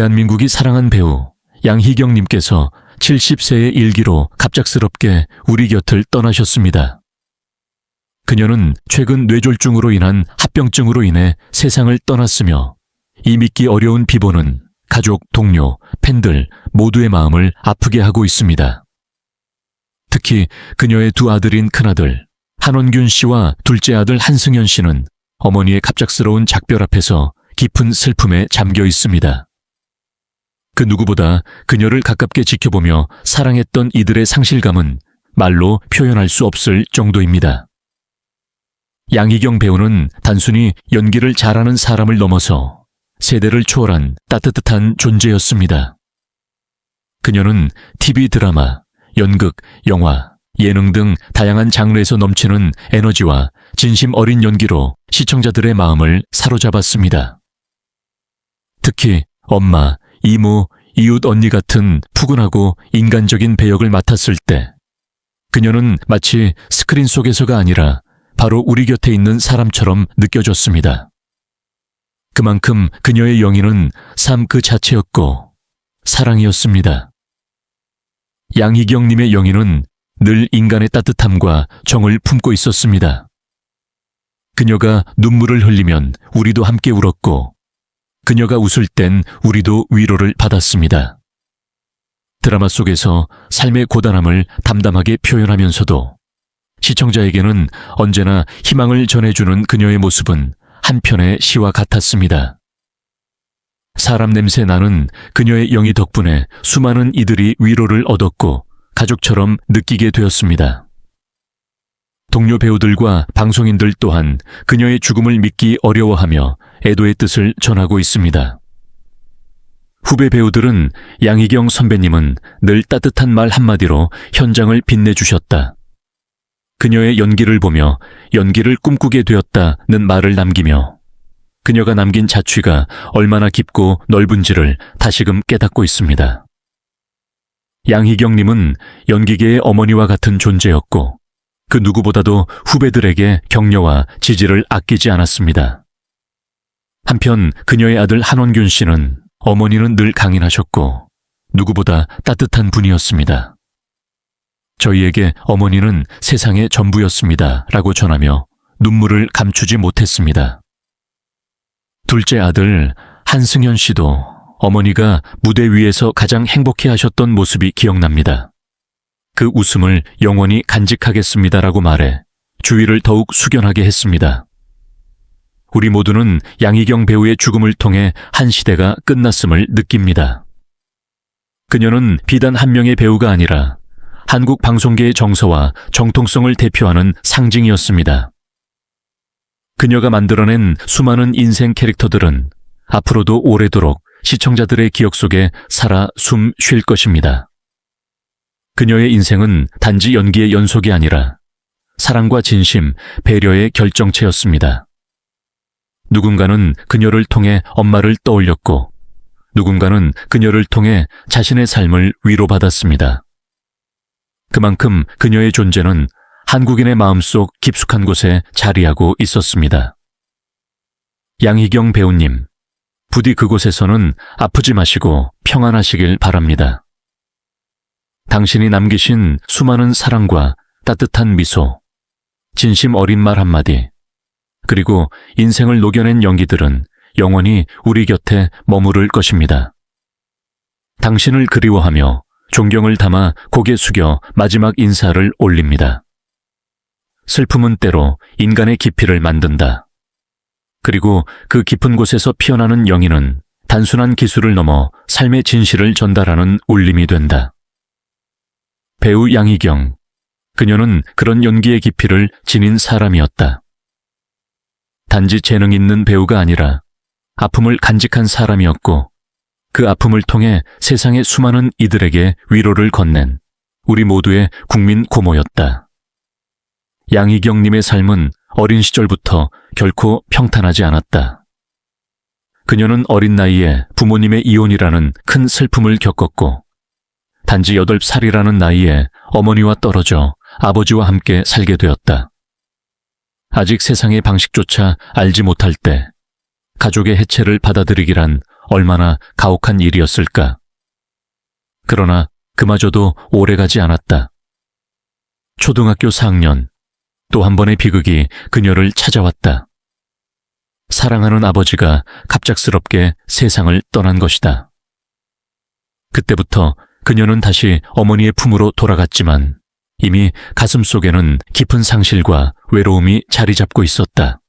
대한민국이 사랑한 배우 양희경님께서 70세의 일기로 갑작스럽게 우리 곁을 떠나셨습니다. 그녀는 최근 뇌졸중으로 인한 합병증으로 인해 세상을 떠났으며 이 믿기 어려운 비보는 가족, 동료, 팬들 모두의 마음을 아프게 하고 있습니다. 특히 그녀의 두 아들인 큰아들 한원균 씨와 둘째 아들 한승현 씨는 어머니의 갑작스러운 작별 앞에서 깊은 슬픔에 잠겨 있습니다. 그 누구보다 그녀를 가깝게 지켜보며 사랑했던 이들의 상실감은 말로 표현할 수 없을 정도입니다. 양희경 배우는 단순히 연기를 잘하는 사람을 넘어서 세대를 초월한 따뜻한 존재였습니다. 그녀는 TV 드라마, 연극, 영화, 예능 등 다양한 장르에서 넘치는 에너지와 진심 어린 연기로 시청자들의 마음을 사로잡았습니다. 특히 엄마, 이모, 이웃 언니 같은 푸근하고 인간적인 배역을 맡았을 때 그녀는 마치 스크린 속에서가 아니라 바로 우리 곁에 있는 사람처럼 느껴졌습니다. 그만큼 그녀의 영인은 삶 그 자체였고 사랑이었습니다. 양희경님의 영인은 늘 인간의 따뜻함과 정을 품고 있었습니다. 그녀가 눈물을 흘리면 우리도 함께 울었고 그녀가 웃을 땐 우리도 위로를 받았습니다. 드라마 속에서 삶의 고단함을 담담하게 표현하면서도 시청자에게는 언제나 희망을 전해주는 그녀의 모습은 한편의 시와 같았습니다. 사람 냄새 나는 그녀의 영희 덕분에 수많은 이들이 위로를 얻었고 가족처럼 느끼게 되었습니다. 동료 배우들과 방송인들 또한 그녀의 죽음을 믿기 어려워하며 애도의 뜻을 전하고 있습니다. 후배 배우들은 양희경 선배님은 늘 따뜻한 말 한마디로 현장을 빛내주셨다. 그녀의 연기를 보며 연기를 꿈꾸게 되었다는 말을 남기며 그녀가 남긴 자취가 얼마나 깊고 넓은지를 다시금 깨닫고 있습니다. 양희경님은 연기계의 어머니와 같은 존재였고 그 누구보다도 후배들에게 격려와 지지를 아끼지 않았습니다. 한편 그녀의 아들 한원균 씨는 어머니는 늘 강인하셨고 누구보다 따뜻한 분이었습니다. 저희에게 어머니는 세상의 전부였습니다 라고 전하며 눈물을 감추지 못했습니다. 둘째 아들 한승현 씨도 어머니가 무대 위에서 가장 행복해하셨던 모습이 기억납니다. 그 웃음을 영원히 간직하겠습니다라고 말해 주위를 더욱 숙연하게 했습니다. 우리 모두는 양희경 배우의 죽음을 통해 한 시대가 끝났음을 느낍니다. 그녀는 비단 한 명의 배우가 아니라 한국 방송계의 정서와 정통성을 대표하는 상징이었습니다. 그녀가 만들어낸 수많은 인생 캐릭터들은 앞으로도 오래도록 시청자들의 기억 속에 살아 숨 쉴 것입니다. 그녀의 인생은 단지 연기의 연속이 아니라 사랑과 진심, 배려의 결정체였습니다. 누군가는 그녀를 통해 엄마를 떠올렸고 누군가는 그녀를 통해 자신의 삶을 위로받았습니다. 그만큼 그녀의 존재는 한국인의 마음속 깊숙한 곳에 자리하고 있었습니다. 양희경 배우님, 부디 그곳에서는 아프지 마시고 평안하시길 바랍니다. 당신이 남기신 수많은 사랑과 따뜻한 미소, 진심 어린 말 한마디, 그리고 인생을 녹여낸 연기들은 영원히 우리 곁에 머무를 것입니다. 당신을 그리워하며 존경을 담아 고개 숙여 마지막 인사를 올립니다. 슬픔은 때로 인간의 깊이를 만든다. 그리고 그 깊은 곳에서 피어나는 영인은 단순한 기술을 넘어 삶의 진실을 전달하는 울림이 된다. 배우 양희경, 그녀는 그런 연기의 깊이를 지닌 사람이었다. 단지 재능 있는 배우가 아니라 아픔을 간직한 사람이었고 그 아픔을 통해 세상의 수많은 이들에게 위로를 건넨 우리 모두의 국민 고모였다. 양희경님의 삶은 어린 시절부터 결코 평탄하지 않았다. 그녀는 어린 나이에 부모님의 이혼이라는 큰 슬픔을 겪었고 단지 8살이라는 나이에 어머니와 떨어져 아버지와 함께 살게 되었다. 아직 세상의 방식조차 알지 못할 때 가족의 해체를 받아들이기란 얼마나 가혹한 일이었을까. 그러나 그마저도 오래가지 않았다. 초등학교 4학년, 또 한 번의 비극이 그녀를 찾아왔다. 사랑하는 아버지가 갑작스럽게 세상을 떠난 것이다. 그때부터 그녀는 다시 어머니의 품으로 돌아갔지만 이미 가슴속에는 깊은 상실과 외로움이 자리 잡고 있었다.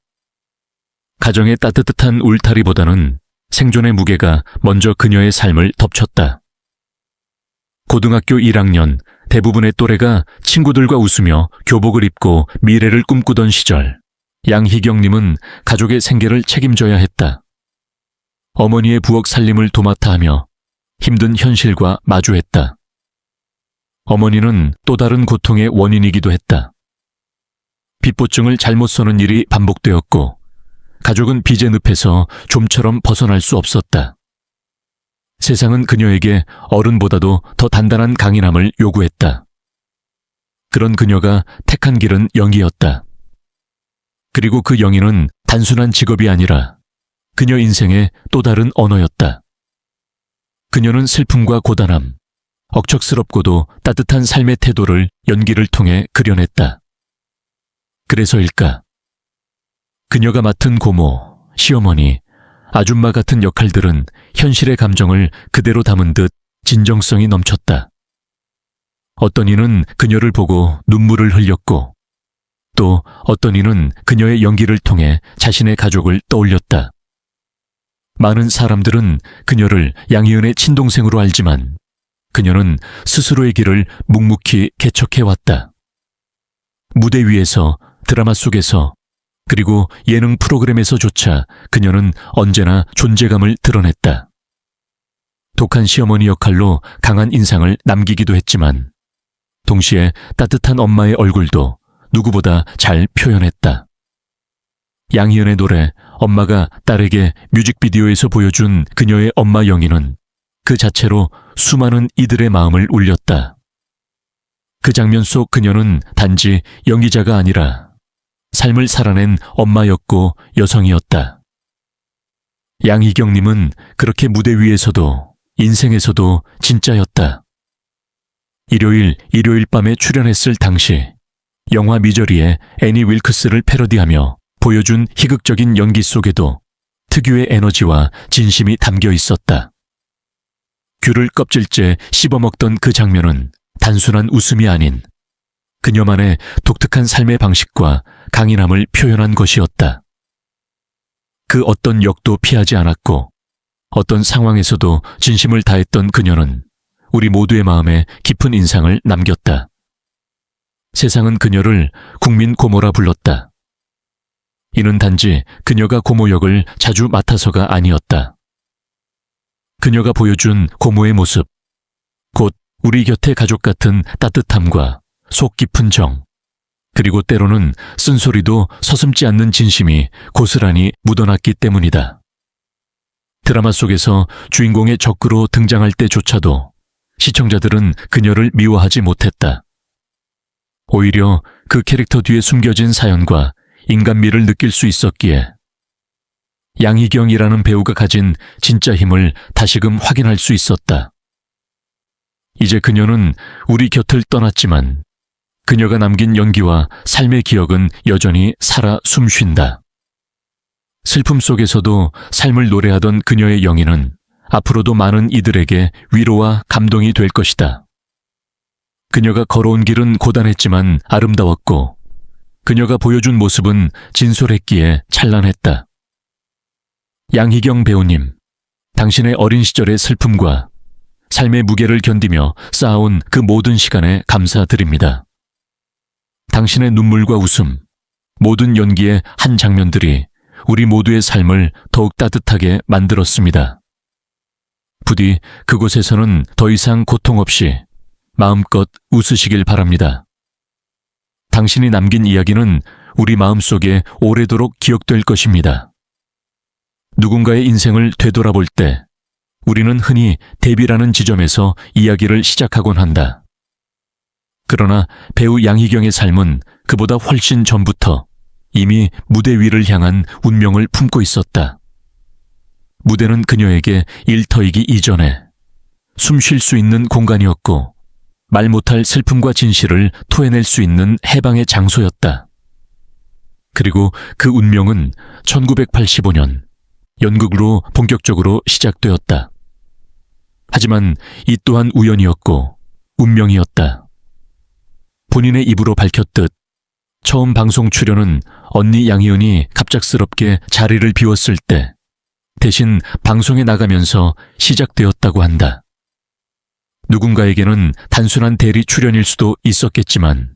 가정의 따뜻한 울타리보다는 생존의 무게가 먼저 그녀의 삶을 덮쳤다. 고등학교 1학년, 대부분의 또래가 친구들과 웃으며 교복을 입고 미래를 꿈꾸던 시절, 양희경님은 가족의 생계를 책임져야 했다. 어머니의 부엌 살림을 도맡아 하며 힘든 현실과 마주했다. 어머니는 또 다른 고통의 원인이기도 했다. 빚보증을 잘못 서는 일이 반복되었고 가족은 빚의 늪에서 좀처럼 벗어날 수 없었다. 세상은 그녀에게 어른보다도 더 단단한 강인함을 요구했다. 그런 그녀가 택한 길은 영희였다. 그리고 그 영희는 단순한 직업이 아니라 그녀 인생의 또 다른 언어였다. 그녀는 슬픔과 고단함, 억척스럽고도 따뜻한 삶의 태도를 연기를 통해 그려냈다. 그래서일까? 그녀가 맡은 고모, 시어머니, 아줌마 같은 역할들은 현실의 감정을 그대로 담은 듯 진정성이 넘쳤다. 어떤 이는 그녀를 보고 눈물을 흘렸고 또 어떤 이는 그녀의 연기를 통해 자신의 가족을 떠올렸다. 많은 사람들은 그녀를 양희은의 친동생으로 알지만 그녀는 스스로의 길을 묵묵히 개척해왔다. 무대 위에서, 드라마 속에서, 그리고 예능 프로그램에서조차 그녀는 언제나 존재감을 드러냈다. 독한 시어머니 역할로 강한 인상을 남기기도 했지만 동시에 따뜻한 엄마의 얼굴도 누구보다 잘 표현했다. 양희은의 노래 엄마가 딸에게 뮤직비디오에서 보여준 그녀의 엄마 영희는 그 자체로 수많은 이들의 마음을 울렸다. 그 장면 속 그녀는 단지 연기자가 아니라 삶을 살아낸 엄마였고 여성이었다. 양희경님은 그렇게 무대 위에서도 인생에서도 진짜였다. 일요일 밤에 출연했을 당시 영화 미저리의 애니 윌크스를 패러디하며 보여준 희극적인 연기 속에도 특유의 에너지와 진심이 담겨 있었다. 귤을 껍질째 씹어먹던 그 장면은 단순한 웃음이 아닌 그녀만의 독특한 삶의 방식과 강인함을 표현한 것이었다. 그 어떤 역도 피하지 않았고 어떤 상황에서도 진심을 다했던 그녀는 우리 모두의 마음에 깊은 인상을 남겼다. 세상은 그녀를 국민 고모라 불렀다. 이는 단지 그녀가 고모 역을 자주 맡아서가 아니었다. 그녀가 보여준 고모의 모습, 곧 우리 곁의 가족 같은 따뜻함과 속 깊은 정, 그리고 때로는 쓴소리도 서슴지 않는 진심이 고스란히 묻어났기 때문이다. 드라마 속에서 주인공의 적그로 등장할 때조차도 시청자들은 그녀를 미워하지 못했다. 오히려 그 캐릭터 뒤에 숨겨진 사연과 인간미를 느낄 수 있었기에 양희경이라는 배우가 가진 진짜 힘을 다시금 확인할 수 있었다. 이제 그녀는 우리 곁을 떠났지만 그녀가 남긴 연기와 삶의 기억은 여전히 살아 숨쉰다. 슬픔 속에서도 삶을 노래하던 그녀의 영희는 앞으로도 많은 이들에게 위로와 감동이 될 것이다. 그녀가 걸어온 길은 고단했지만 아름다웠고 그녀가 보여준 모습은 진솔했기에 찬란했다. 양희경 배우님, 당신의 어린 시절의 슬픔과 삶의 무게를 견디며 쌓아온 그 모든 시간에 감사드립니다. 당신의 눈물과 웃음, 모든 연기의 한 장면들이 우리 모두의 삶을 더욱 따뜻하게 만들었습니다. 부디 그곳에서는 더 이상 고통 없이 마음껏 웃으시길 바랍니다. 당신이 남긴 이야기는 우리 마음속에 오래도록 기억될 것입니다. 누군가의 인생을 되돌아볼 때 우리는 흔히 데뷔라는 지점에서 이야기를 시작하곤 한다. 그러나 배우 양희경의 삶은 그보다 훨씬 전부터 이미 무대 위를 향한 운명을 품고 있었다. 무대는 그녀에게 일터이기 이전에 숨 쉴 수 있는 공간이었고 말 못할 슬픔과 진실을 토해낼 수 있는 해방의 장소였다. 그리고 그 운명은 1985년 연극으로 본격적으로 시작되었다. 하지만 이 또한 우연이었고 운명이었다. 본인의 입으로 밝혔듯 처음 방송 출연은 언니 양희은이 갑작스럽게 자리를 비웠을 때 대신 방송에 나가면서 시작되었다고 한다. 누군가에게는 단순한 대리 출연일 수도 있었겠지만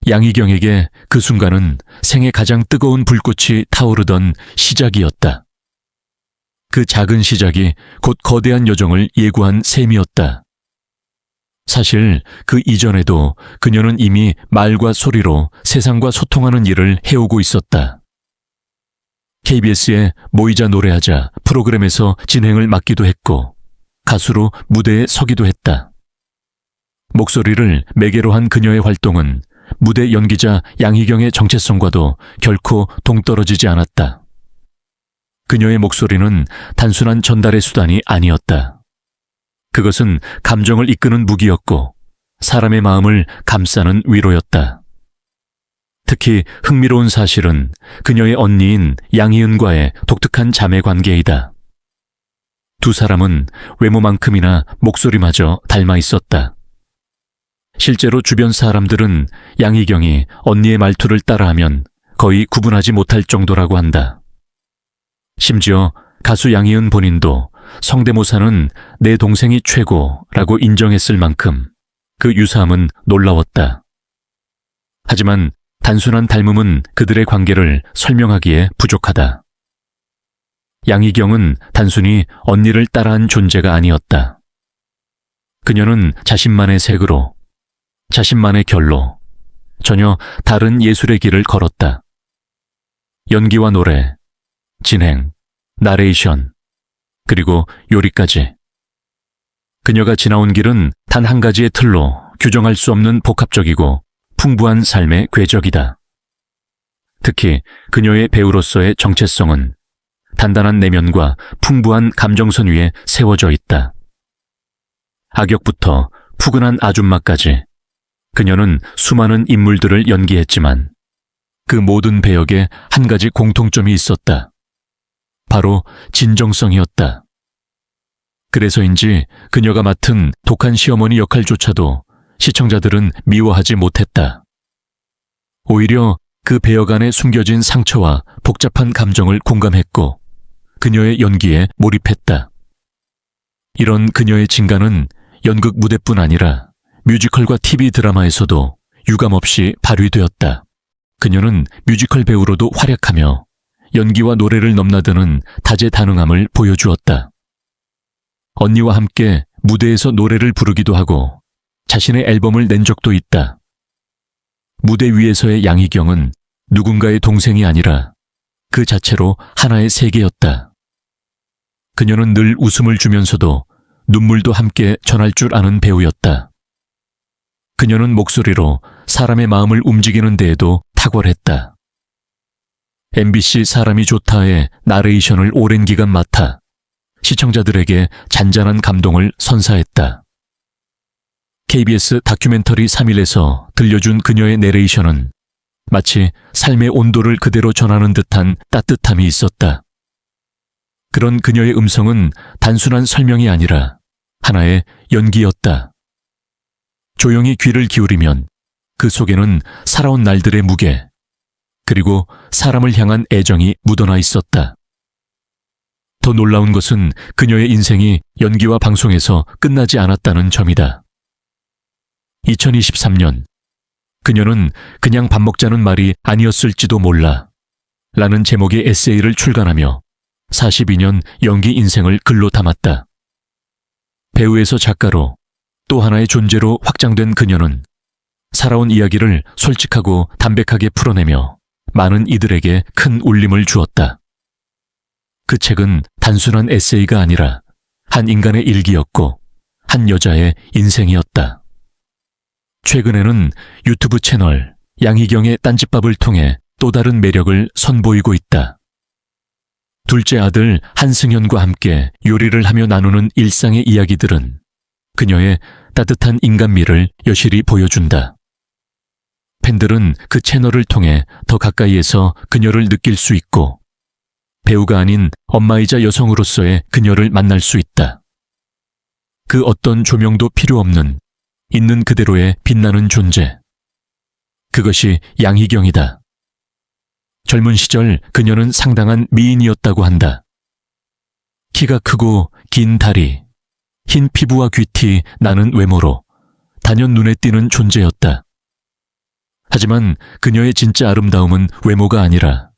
양희경에게 그 순간은 생애 가장 뜨거운 불꽃이 타오르던 시작이었다. 그 작은 시작이 곧 거대한 여정을 예고한 셈이었다. 사실 그 이전에도 그녀는 이미 말과 소리로 세상과 소통하는 일을 해오고 있었다. KBS의 모이자 노래하자 프로그램에서 진행을 맡기도 했고 가수로 무대에 서기도 했다. 목소리를 매개로 한 그녀의 활동은 무대 연기자 양희경의 정체성과도 결코 동떨어지지 않았다. 그녀의 목소리는 단순한 전달의 수단이 아니었다. 그것은 감정을 이끄는 무기였고 사람의 마음을 감싸는 위로였다. 특히 흥미로운 사실은 그녀의 언니인 양희은과의 독특한 자매 관계이다. 두 사람은 외모만큼이나 목소리마저 닮아 있었다. 실제로 주변 사람들은 양희경이 언니의 말투를 따라하면 거의 구분하지 못할 정도라고 한다. 심지어 가수 양희은 본인도 성대모사는 내 동생이 최고라고 인정했을 만큼 그 유사함은 놀라웠다. 하지만 단순한 닮음은 그들의 관계를 설명하기에 부족하다. 양희경은 단순히 언니를 따라한 존재가 아니었다. 그녀는 자신만의 색으로, 자신만의 결로 전혀 다른 예술의 길을 걸었다. 연기와 노래, 진행, 나레이션, 그리고 요리까지. 그녀가 지나온 길은 단 한 가지의 틀로 규정할 수 없는 복합적이고 풍부한 삶의 궤적이다. 특히 그녀의 배우로서의 정체성은 단단한 내면과 풍부한 감정선 위에 세워져 있다. 악역부터 푸근한 아줌마까지 그녀는 수많은 인물들을 연기했지만 그 모든 배역에 한 가지 공통점이 있었다. 바로 진정성이었다. 그래서인지 그녀가 맡은 독한 시어머니 역할조차도 시청자들은 미워하지 못했다. 오히려 그 배역 안에 숨겨진 상처와 복잡한 감정을 공감했고 그녀의 연기에 몰입했다. 이런 그녀의 진가는 연극 무대뿐 아니라 뮤지컬과 TV 드라마에서도 유감없이 발휘되었다. 그녀는 뮤지컬 배우로도 활약하며 연기와 노래를 넘나드는 다재다능함을 보여주었다. 언니와 함께 무대에서 노래를 부르기도 하고 자신의 앨범을 낸 적도 있다. 무대 위에서의 양희경은 누군가의 동생이 아니라 그 자체로 하나의 세계였다. 그녀는 늘 웃음을 주면서도 눈물도 함께 전할 줄 아는 배우였다. 그녀는 목소리로 사람의 마음을 움직이는 데에도 탁월했다. MBC 사람이 좋다의 나레이션을 오랜 기간 맡아 시청자들에게 잔잔한 감동을 선사했다. KBS 다큐멘터리 3일에서 들려준 그녀의 내레이션은 마치 삶의 온도를 그대로 전하는 듯한 따뜻함이 있었다. 그런 그녀의 음성은 단순한 설명이 아니라 하나의 연기였다. 조용히 귀를 기울이면 그 속에는 살아온 날들의 무게, 그리고 사람을 향한 애정이 묻어나 있었다. 더 놀라운 것은 그녀의 인생이 연기와 방송에서 끝나지 않았다는 점이다. 2023년, 그녀는 그냥 밥 먹자는 말이 아니었을지도 몰라 라는 제목의 에세이를 출간하며 42년 연기 인생을 글로 담았다. 배우에서 작가로 또 하나의 존재로 확장된 그녀는 살아온 이야기를 솔직하고 담백하게 풀어내며 많은 이들에게 큰 울림을 주었다. 그 책은 단순한 에세이가 아니라 한 인간의 일기였고 한 여자의 인생이었다. 최근에는 유튜브 채널 양희경의 딴짓밥을 통해 또 다른 매력을 선보이고 있다. 둘째 아들 한승현과 함께 요리를 하며 나누는 일상의 이야기들은 그녀의 따뜻한 인간미를 여실히 보여준다. 팬들은 그 채널을 통해 더 가까이에서 그녀를 느낄 수 있고 배우가 아닌 엄마이자 여성으로서의 그녀를 만날 수 있다. 그 어떤 조명도 필요 없는 있는 그대로의 빛나는 존재. 그것이 양희경이다. 젊은 시절 그녀는 상당한 미인이었다고 한다. 키가 크고 긴 다리, 흰 피부와 귀티 나는 외모로 단연 눈에 띄는 존재였다. 하지만 그녀의 진짜 아름다움은 외모가 아니라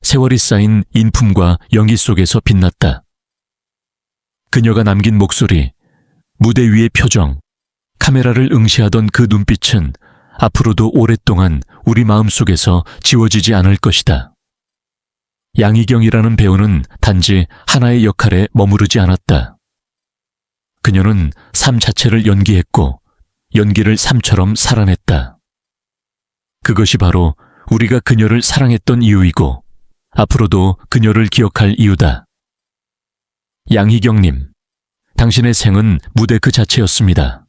세월이 쌓인 인품과 연기 속에서 빛났다. 그녀가 남긴 목소리, 무대 위의 표정, 카메라를 응시하던 그 눈빛은 앞으로도 오랫동안 우리 마음속에서 지워지지 않을 것이다. 양희경이라는 배우는 단지 하나의 역할에 머무르지 않았다. 그녀는 삶 자체를 연기했고 연기를 삶처럼 살아냈다. 그것이 바로 우리가 그녀를 사랑했던 이유이고 앞으로도 그녀를 기억할 이유다. 양희경님, 당신의 생은 무대 그 자체였습니다.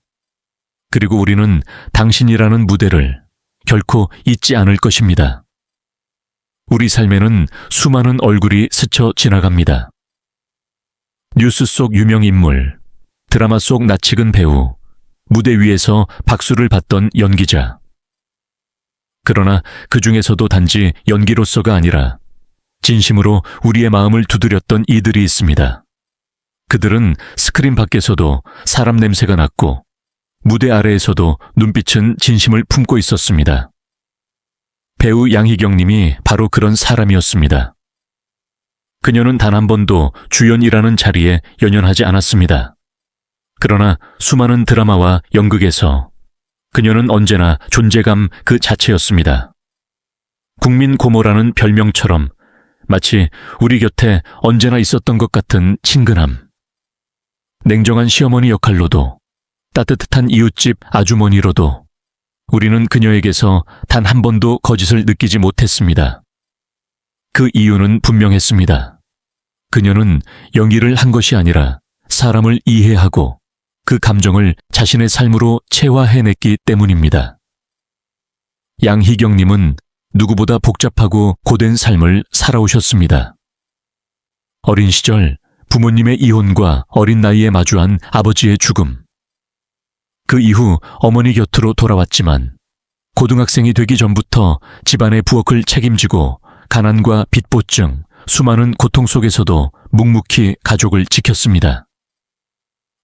그리고 우리는 당신이라는 무대를 결코 잊지 않을 것입니다. 우리 삶에는 수많은 얼굴이 스쳐 지나갑니다. 뉴스 속 유명 인물, 드라마 속 낯익은 배우, 무대 위에서 박수를 받던 연기자. 그러나 그 중에서도 단지 연기로서가 아니라 진심으로 우리의 마음을 두드렸던 이들이 있습니다. 그들은 스크린 밖에서도 사람 냄새가 났고 무대 아래에서도 눈빛은 진심을 품고 있었습니다. 배우 양희경님이 바로 그런 사람이었습니다. 그녀는 단 한 번도 주연이라는 자리에 연연하지 않았습니다. 그러나 수많은 드라마와 연극에서 그녀는 언제나 존재감 그 자체였습니다. 국민 고모라는 별명처럼 마치 우리 곁에 언제나 있었던 것 같은 친근함. 냉정한 시어머니 역할로도 따뜻한 이웃집 아주머니로도 우리는 그녀에게서 단 한 번도 거짓을 느끼지 못했습니다. 그 이유는 분명했습니다. 그녀는 연기를 한 것이 아니라 사람을 이해하고 그 감정을 자신의 삶으로 체화해냈기 때문입니다. 양희경님은 누구보다 복잡하고 고된 삶을 살아오셨습니다. 어린 시절 부모님의 이혼과 어린 나이에 마주한 아버지의 죽음. 그 이후 어머니 곁으로 돌아왔지만 고등학생이 되기 전부터 집안의 부엌을 책임지고 가난과 빚보증, 수많은 고통 속에서도 묵묵히 가족을 지켰습니다.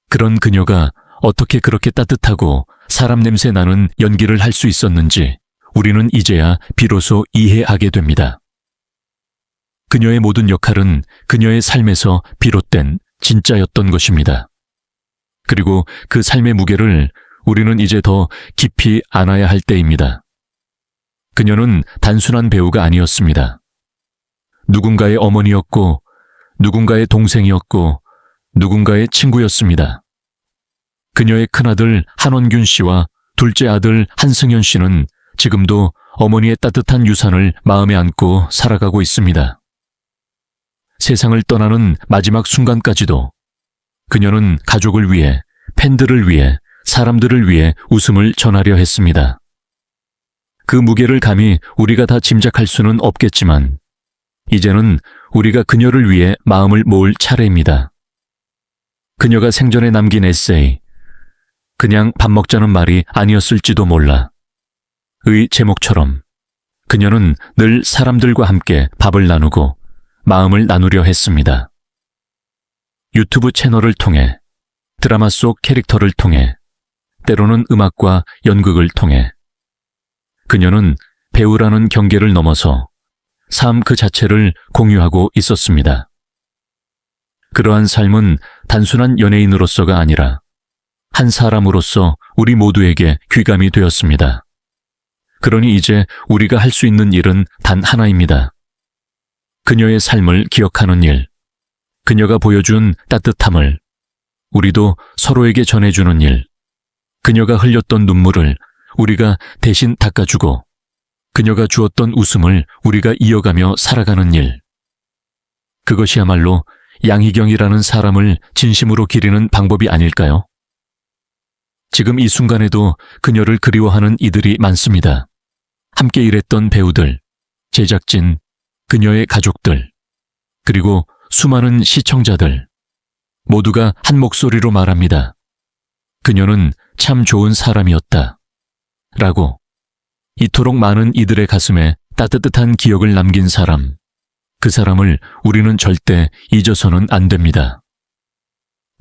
그런 그녀가 어떻게 그렇게 따뜻하고 사람 냄새 나는 연기를 할 수 있었는지 우리는 이제야 비로소 이해하게 됩니다. 그녀의 모든 역할은 그녀의 삶에서 비롯된 진짜였던 것입니다. 그리고 그 삶의 무게를 우리는 이제 더 깊이 안아야 할 때입니다. 그녀는 단순한 배우가 아니었습니다. 누군가의 어머니였고, 누군가의 동생이었고, 누군가의 친구였습니다. 그녀의 큰아들 한원균 씨와 둘째 아들 한승현 씨는 지금도 어머니의 따뜻한 유산을 마음에 안고 살아가고 있습니다. 세상을 떠나는 마지막 순간까지도 그녀는 가족을 위해, 팬들을 위해, 사람들을 위해 웃음을 전하려 했습니다. 그 무게를 감히 우리가 다 짐작할 수는 없겠지만 이제는 우리가 그녀를 위해 마음을 모을 차례입니다. 그녀가 생전에 남긴 에세이, 그냥 밥 먹자는 말이 아니었을지도 몰라. 의 제목처럼 그녀는 늘 사람들과 함께 밥을 나누고 마음을 나누려 했습니다. 유튜브 채널을 통해, 드라마 속 캐릭터를 통해, 때로는 음악과 연극을 통해 그녀는 배우라는 경계를 넘어서 삶 그 자체를 공유하고 있었습니다. 그러한 삶은 단순한 연예인으로서가 아니라 한 사람으로서 우리 모두에게 귀감이 되었습니다. 그러니 이제 우리가 할 수 있는 일은 단 하나입니다. 그녀의 삶을 기억하는 일, 그녀가 보여준 따뜻함을 우리도 서로에게 전해주는 일, 그녀가 흘렸던 눈물을 우리가 대신 닦아주고 그녀가 주었던 웃음을 우리가 이어가며 살아가는 일. 그것이야말로 양희경이라는 사람을 진심으로 기리는 방법이 아닐까요? 지금 이 순간에도 그녀를 그리워하는 이들이 많습니다. 함께 일했던 배우들, 제작진, 그녀의 가족들, 그리고 수많은 시청자들, 모두가 한 목소리로 말합니다. 그녀는 참 좋은 사람이었다. 라고. 이토록 많은 이들의 가슴에 따뜻한 기억을 남긴 사람, 그 사람을 우리는 절대 잊어서는 안 됩니다.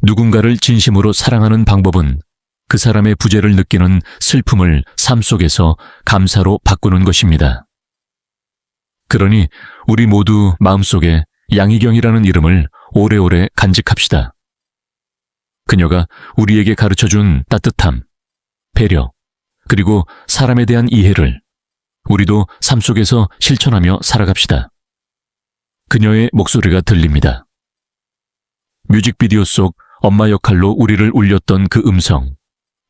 누군가를 진심으로 사랑하는 방법은 그 사람의 부재를 느끼는 슬픔을 삶 속에서 감사로 바꾸는 것입니다. 그러니 우리 모두 마음속에 양희경이라는 이름을 오래오래 간직합시다. 그녀가 우리에게 가르쳐준 따뜻함, 배려, 그리고 사람에 대한 이해를 우리도 삶 속에서 실천하며 살아갑시다. 그녀의 목소리가 들립니다. 뮤직비디오 속 엄마 역할로 우리를 울렸던 그 음성,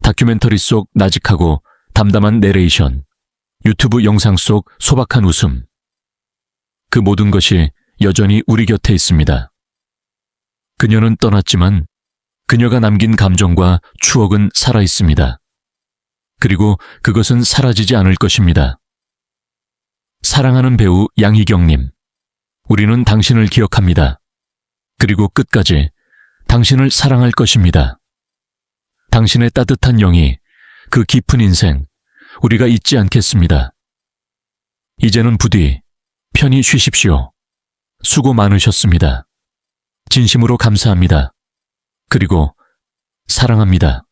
다큐멘터리 속 나직하고 담담한 내레이션, 유튜브 영상 속 소박한 웃음, 그 모든 것이 여전히 우리 곁에 있습니다. 그녀는 떠났지만 그녀가 남긴 감정과 추억은 살아 있습니다. 그리고 그것은 사라지지 않을 것입니다. 사랑하는 배우 양희경님, 우리는 당신을 기억합니다. 그리고 끝까지 당신을 사랑할 것입니다. 당신의 따뜻한 영이, 그 깊은 인생, 우리가 잊지 않겠습니다. 이제는 부디 편히 쉬십시오. 수고 많으셨습니다. 진심으로 감사합니다. 그리고 사랑합니다.